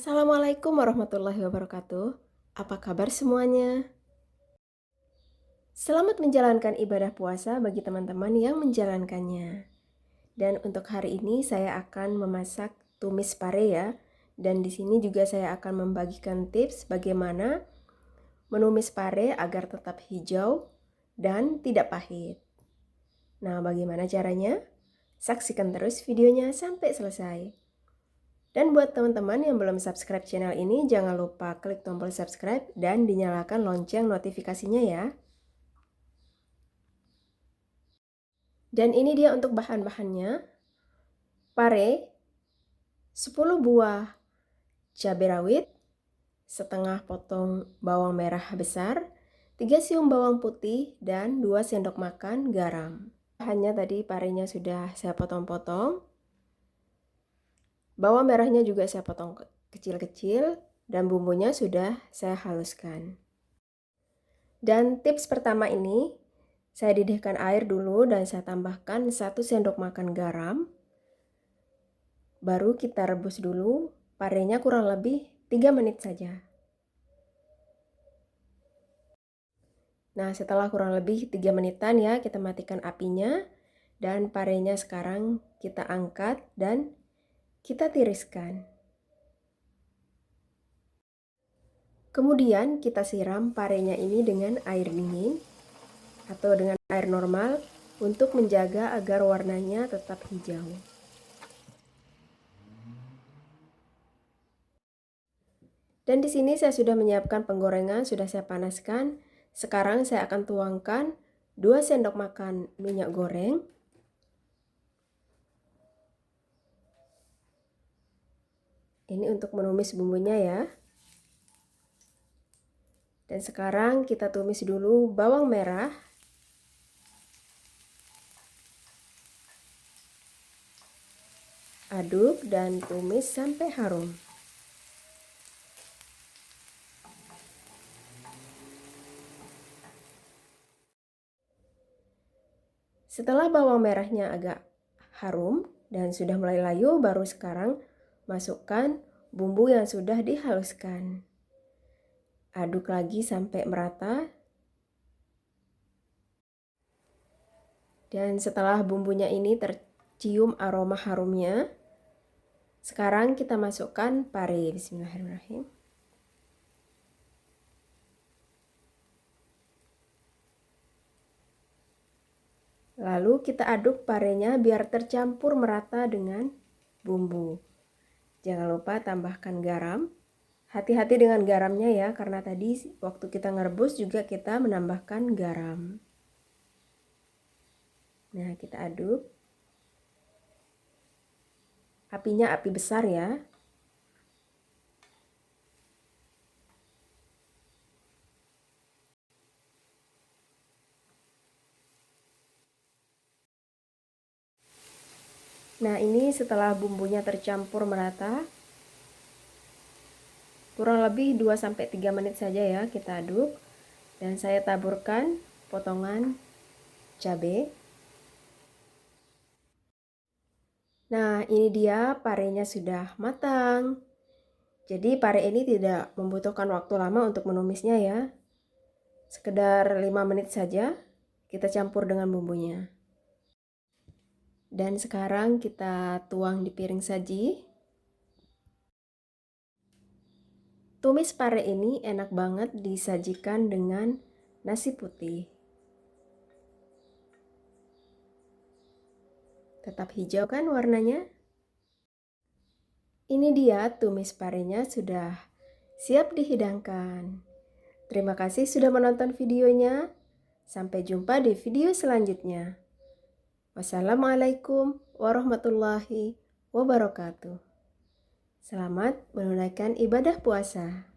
Assalamualaikum warahmatullahi wabarakatuh. Apa kabar semuanya? Selamat menjalankan ibadah puasa bagi teman-teman yang menjalankannya. Dan untuk hari ini saya akan memasak tumis pare ya. Dan di sini juga saya akan membagikan tips bagaimana menumis pare agar tetap hijau dan tidak pahit. Nah, bagaimana caranya? Saksikan terus videonya sampai selesai. Dan buat teman-teman yang belum subscribe channel ini, jangan lupa klik tombol subscribe dan dinyalakan lonceng notifikasinya ya. Dan ini dia untuk bahan-bahannya. Pare, 10 buah cabai rawit, setengah potong bawang merah besar, 3 siung bawang putih, dan 2 sendok makan garam. Bahannya tadi parenya sudah saya potong-potong. Bawang merahnya juga saya potong kecil-kecil dan bumbunya sudah saya haluskan. Dan tips pertama ini, saya didihkan air dulu dan saya tambahkan 1 sendok makan garam. Baru kita rebus dulu, parenya kurang lebih 3 menit saja. Nah, setelah kurang lebih 3 menitan ya, kita matikan apinya. Dan parenya sekarang kita angkat dan kita tiriskan. Kemudian kita siram parenya ini dengan air dingin atau dengan air normal untuk menjaga agar warnanya tetap hijau. Dan di sini saya sudah menyiapkan penggorengan, sudah saya panaskan. Sekarang saya akan tuangkan 2 sendok makan minyak goreng. Ini untuk menumis bumbunya ya. Dan sekarang kita tumis dulu bawang merah. Aduk dan tumis sampai harum. Setelah bawang merahnya agak harum dan sudah mulai layu, baru sekarang masukkan bumbu yang sudah dihaluskan. Aduk lagi sampai merata. Dan setelah bumbunya ini tercium aroma harumnya, sekarang kita masukkan pare. Bismillahirrahmanirrahim. Lalu kita aduk parenya biar tercampur merata dengan bumbu. Jangan lupa tambahkan garam. Hati-hati dengan garamnya ya, karena tadi waktu kita ngerebus juga kita menambahkan garam. Nah, kita aduk. Apinya api besar ya. Nah, ini setelah bumbunya tercampur merata, kurang lebih 2-3 menit saja ya kita aduk. Dan saya taburkan potongan cabai. Nah, ini dia parenya sudah matang. Jadi pare ini tidak membutuhkan waktu lama untuk menumisnya ya. Sekedar 5 menit saja kita campur dengan bumbunya. Dan sekarang kita tuang di piring saji. Tumis pare ini enak banget disajikan dengan nasi putih. Tetap hijau kan warnanya? Ini dia tumis parenya sudah siap dihidangkan. Terima kasih sudah menonton videonya. Sampai jumpa di video selanjutnya. Wassalamualaikum warahmatullahi wabarakatuh. Selamat menunaikan ibadah puasa.